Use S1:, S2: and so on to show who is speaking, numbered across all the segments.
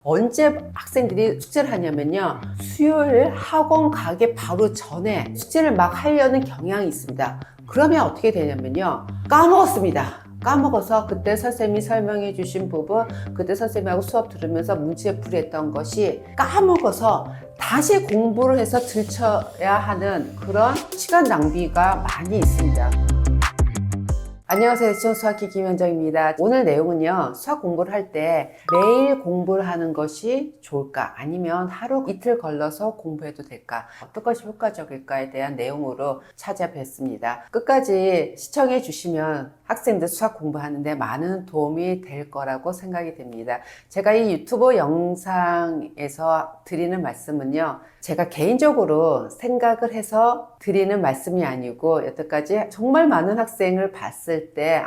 S1: 언제 학생들이 숙제를 하냐면요, 수요일 학원 가기 바로 전에 숙제를 막 하려는 경향이 있습니다. 그러면 어떻게 되냐면요, 까먹어서 그때 선생님이 설명해 주신 부분, 그때 선생님하고 수업 들으면서 문제 풀이했던 것이 까먹어서 다시 공부를 해서 들춰야 하는 그런 시간 낭비가 많이 있습니다. 안녕하세요. 수학기 김현정입니다. 오늘 내용은요, 수학 공부를 할 때 매일 공부를 하는 것이 좋을까? 아니면 하루 이틀 걸러서 공부해도 될까? 어떤 것이 효과적일까에 대한 내용으로 찾아뵙습니다. 끝까지 시청해 주시면 학생들 수학 공부하는데 많은 도움이 될 거라고 생각이 됩니다. 제가 이 유튜브 영상에서 드리는 말씀은요, 제가 개인적으로 생각을 해서 드리는 말씀이 아니고, 여태까지 정말 많은 학생을 봤을 때,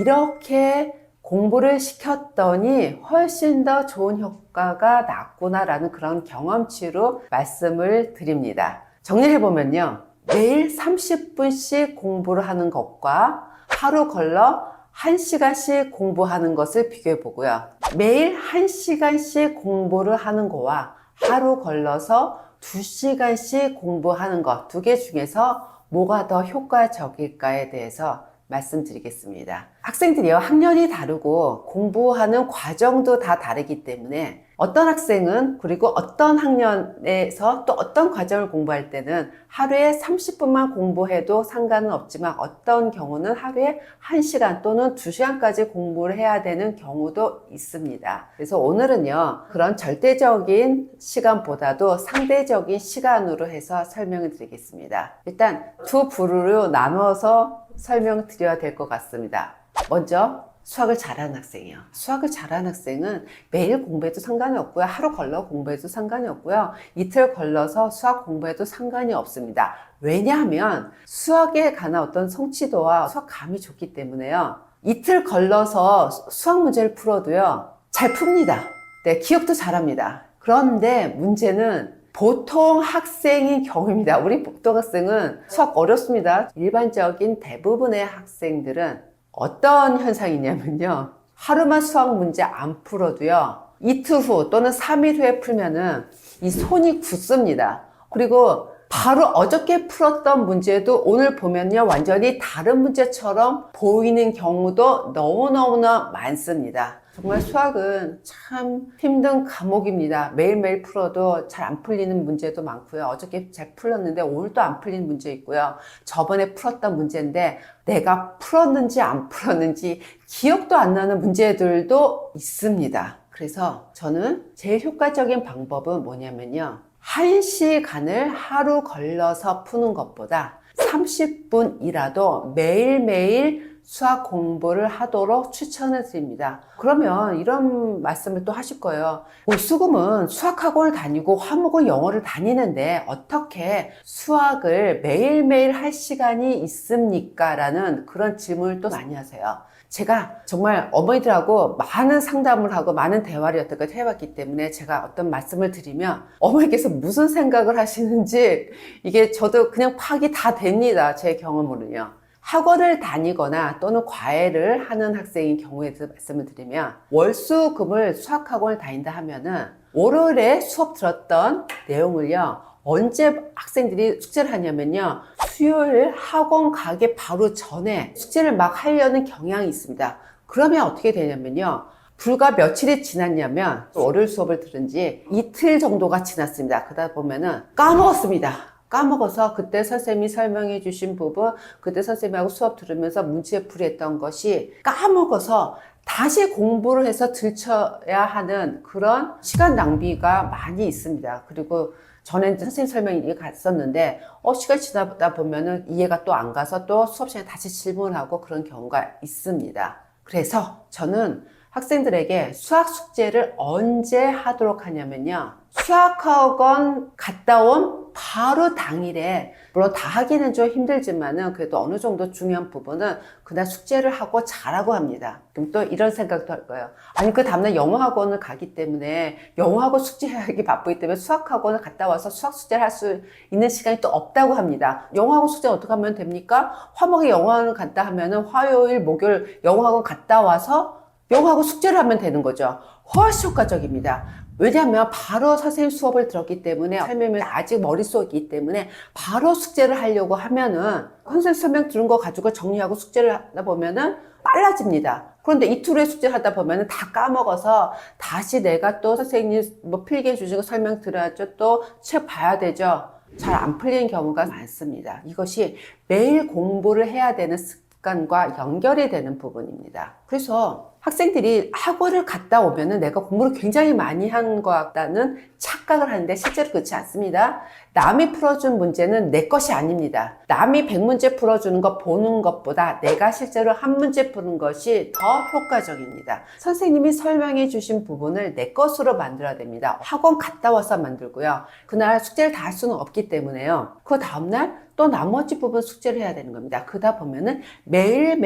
S1: 이렇게 공부를 시켰더니 훨씬 더 좋은 효과가 났구나라는 그런 경험치로 말씀을 드립니다. 정리해보면요, 매일 30분씩 공부를 하는 것과 하루 걸러 1시간씩 공부하는 것을 비교해 보고요. 매일 1시간씩 공부를 하는 거와 하루 걸러서 2시간씩 공부하는 것, 두 개 중에서 뭐가 더 효과적일까에 대해서 말씀드리겠습니다. 학생들이요, 학년이 다르고 공부하는 과정도 다 다르기 때문에 어떤 학생은, 그리고 어떤 학년에서 또 어떤 과정을 공부할 때는 하루에 30분만 공부해도 상관은 없지만, 어떤 경우는 하루에 1시간 또는 2시간까지 공부를 해야 되는 경우도 있습니다. 그래서 오늘은요, 그런 절대적인 시간보다도 상대적인 시간으로 해서 설명을 드리겠습니다. 일단 두 부류로 나눠서 설명을 드려야 될 것 같습니다. 먼저 수학을 잘하는 학생이요. 수학을 잘하는 학생은 매일 공부해도 상관이 없고요. 하루 걸러 공부해도 상관이 없고요. 이틀 걸러서 수학 공부해도 상관이 없습니다. 왜냐하면 수학에 관한 어떤 성취도와 수학감이 좋기 때문에요. 이틀 걸러서 수학 문제를 풀어도요, 잘 풉니다. 네, 기억도 잘합니다. 그런데 문제는 보통 학생인 경우입니다. 우리 보통 학생은 수학 어렵습니다. 일반적인 대부분의 학생들은 어떤 현상이 있냐면요, 하루만 수학 문제 안 풀어도요, 이틀 후 또는 3일 후에 풀면은 이 손이 굳습니다. 그리고 바로 어저께 풀었던 문제도 오늘 보면요, 완전히 다른 문제처럼 보이는 경우도 너무너무나 많습니다. 정말 수학은 참 힘든 과목입니다. 매일매일 풀어도 잘 안 풀리는 문제도 많고요. 어저께 잘 풀었는데 오늘 또 안 풀리는 문제 있고요. 저번에 풀었던 문제인데 내가 풀었는지 안 풀었는지 기억도 안 나는 문제들도 있습니다. 그래서 저는 제일 효과적인 방법은 뭐냐면요, 1시간을 하루 걸러서 푸는 것보다 30분이라도 매일매일 수학 공부를 하도록 추천을 드립니다. 그러면 이런 말씀을 또 하실 거예요. 수금은 수학학원을 다니고 화목은 영어를 다니는데 어떻게 수학을 매일매일 할 시간이 있습니까? 라는 그런 질문을 또 많이 하세요. 제가 정말 어머니들하고 많은 상담을 하고 많은 대화를 여태까지 해왔기 때문에 제가 어떤 말씀을 드리면 어머니께서 무슨 생각을 하시는지 이게 저도 그냥 파악이 다 됩니다. 제 경험으로는요. 학원을 다니거나 또는 과외를 하는 학생인 경우에 대해서 말씀을 드리면, 월수금을 수학학원을 다닌다 하면은 월요일에 수업 들었던 내용을요, 언제 학생들이 숙제를 하냐면요, 수요일 학원 가기 바로 전에 숙제를 막 하려는 경향이 있습니다. 그러면 어떻게 되냐면요, 불과 며칠이 지났냐면 월요일 수업을 들은 지 이틀 정도가 지났습니다. 그러다 보면은 까먹어서 그때 선생님이 설명해 주신 부분, 그때 선생님하고 수업 들으면서 문제 풀이했던 것이 까먹어서 다시 공부를 해서 들춰야 하는 그런 시간 낭비가 많이 있습니다. 그리고 전에는 선생님 설명이 이해가 갔었는데 시간 지나다 보면은 이해가 또 안 가서 또 수업 시간에 다시 질문하고 그런 경우가 있습니다. 그래서 저는 학생들에게 수학 숙제를 언제 하도록 하냐면요, 수학학원 갔다 온 바로 당일에, 물론 다 하기는 좀 힘들지만은 그래도 어느 정도 중요한 부분은 그날 숙제를 하고 자라고 합니다. 그럼 또 이런 생각도 할 거예요. 아니, 그 다음날 영어학원을 가기 때문에 영어학원 숙제하기 바쁘기 때문에 수학학원을 갔다 와서 수학 숙제를 할 수 있는 시간이 또 없다고 합니다. 영어학원 숙제는 어떻게 하면 됩니까? 화목에 영어학원 갔다 하면은 화요일, 목요일 영어학원 갔다 와서 영어학원 숙제를 하면 되는 거죠. 훨씬 효과적입니다. 왜냐하면 바로 선생님 수업을 들었기 때문에 설명이 아직 머릿속에 있기 때문에 바로 숙제를 하려고 하면은 선생님 설명 들은 거 가지고 정리하고 숙제를 하다 보면은 빨라집니다. 그런데 이틀 후에 숙제를 하다 보면은 다 까먹어서 다시 내가 또 선생님 뭐 필기해 주시고 설명 들어야죠. 또 책 봐야 되죠. 잘 안 풀리는 경우가 많습니다. 이것이 매일 공부를 해야 되는 습관과 연결이 되는 부분입니다. 그래서 학생들이 학원을 갔다 오면은 내가 공부를 굉장히 많이 한 것 같다는 착각을 하는데 실제로 그렇지 않습니다. 남이 풀어준 문제는 내 것이 아닙니다. 남이 100문제 풀어주는 거 보는 것보다 내가 실제로 한 문제 푸는 것이 더 효과적입니다. 선생님이 설명해 주신 부분을 내 것으로 만들어야 됩니다. 학원 갔다 와서 만들고요. 그날 숙제를 다 할 수는 없기 때문에요. 그 다음날 또 나머지 부분 숙제를 해야 되는 겁니다. 그러다 보면은 매일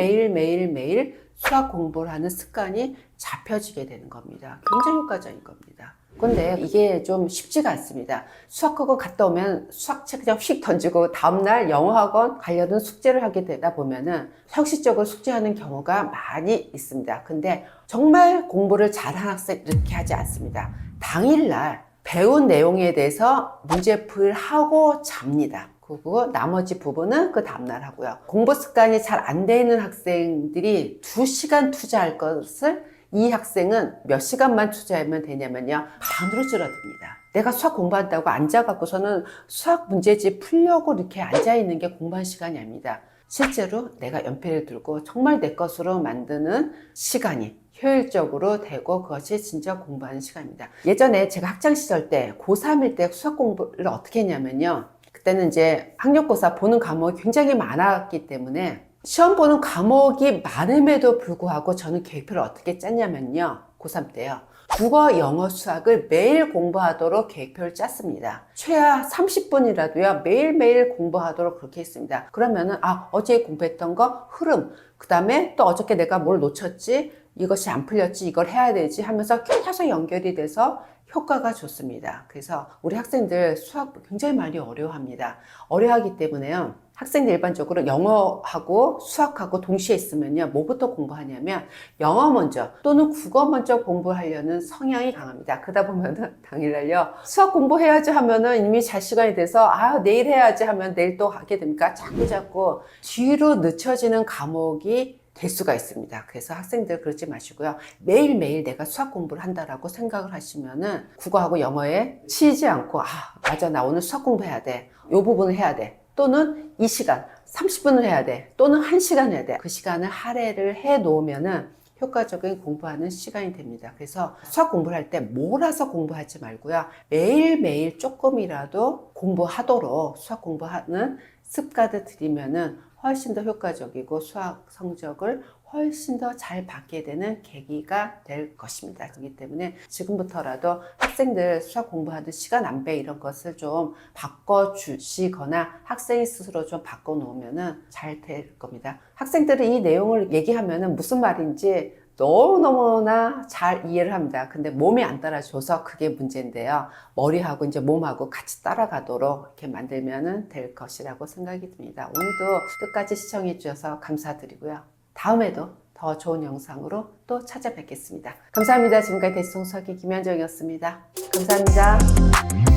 S1: 수학 공부를 하는 습관이 잡혀지게 되는 겁니다. 굉장히 효과적인 겁니다. 근데 이게 좀 쉽지가 않습니다. 수학학원 갔다 오면 수학책 그냥 휙 던지고 다음날 영어학원 관련된 숙제를 하게 되다 보면은 형식적으로 숙제하는 경우가 많이 있습니다. 근데 정말 공부를 잘하는 학생 이렇게 하지 않습니다. 당일날 배운 내용에 대해서 문제풀이를 하고 잡니다. 그리고 나머지 부분은 그 다음날 하고요. 공부 습관이 잘 안 되는 학생들이 2시간 투자할 것을 이 학생은 몇 시간만 투자하면 되냐면요. 반으로 줄어듭니다. 내가 수학 공부한다고 앉아갖고서는 수학 문제집 풀려고 이렇게 앉아있는 게 공부한 시간이 아닙니다. 실제로 내가 연필을 들고 정말 내 것으로 만드는 시간이 효율적으로 되고 그것이 진짜 공부하는 시간입니다. 예전에 제가 학창시절 때 고3일 때 수학 공부를 어떻게 했냐면요. 그때는 이제 학력고사 보는 과목이 굉장히 많았기 때문에 시험 보는 과목이 많음에도 불구하고 저는 계획표를 어떻게 짰냐면요. 고3 때요. 국어, 영어, 수학을 매일 공부하도록 계획표를 짰습니다. 최하 30분이라도요. 매일매일 공부하도록 그렇게 했습니다. 그러면은 어제 공부했던 거 흐름, 그 다음에 또 어저께 내가 뭘 놓쳤지, 이것이 안 풀렸지, 이걸 해야 되지 하면서 계속 연결이 돼서 효과가 좋습니다. 그래서 우리 학생들 수학 굉장히 많이 어려워합니다. 어려워하기 때문에요. 학생들 일반적으로 영어하고 수학하고 동시에 있으면요. 뭐부터 공부하냐면 영어 먼저 또는 국어 먼저 공부하려는 성향이 강합니다. 그러다 보면은 당일날요. 수학 공부해야지 하면은 이미 잘 시간이 돼서 내일 해야지 하면 내일 또 하게 됩니까? 자꾸 뒤로 늦춰지는 과목이 될 수가 있습니다. 그래서 학생들 그러지 마시고요. 매일매일 내가 수학 공부를 한다라고 생각을 하시면은 국어하고 영어에 치이지 않고 맞아 나 오늘 수학 공부해야 돼. 요 부분을 해야 돼. 또는 이 시간 30분을 해야 돼. 또는 1시간 해야 돼. 그 시간을 할애를 해 놓으면은 효과적인 공부하는 시간이 됩니다. 그래서 수학 공부를 할 때 몰아서 공부하지 말고요. 매일매일 조금이라도 공부하도록 수학 공부하는 습관을 들이면은 훨씬 더 효과적이고 수학 성적을 훨씬 더 잘 받게 되는 계기가 될 것입니다. 그렇기 때문에 지금부터라도 학생들 수학 공부하는 시간 안배 이런 것을 좀 바꿔주시거나 학생이 스스로 좀 바꿔놓으면 잘 될 겁니다. 학생들은 이 내용을 얘기하면 무슨 말인지 너무너무나 잘 이해를 합니다. 근데 몸이 안 따라줘서 그게 문제인데요. 머리하고 이제 몸하고 같이 따라가도록 이렇게 만들면 될 것이라고 생각이 듭니다. 오늘도 끝까지 시청해 주셔서 감사드리고요. 다음에도 더 좋은 영상으로 또 찾아뵙겠습니다. 감사합니다. 지금까지 대치동수학의 김현정이었습니다. 감사합니다.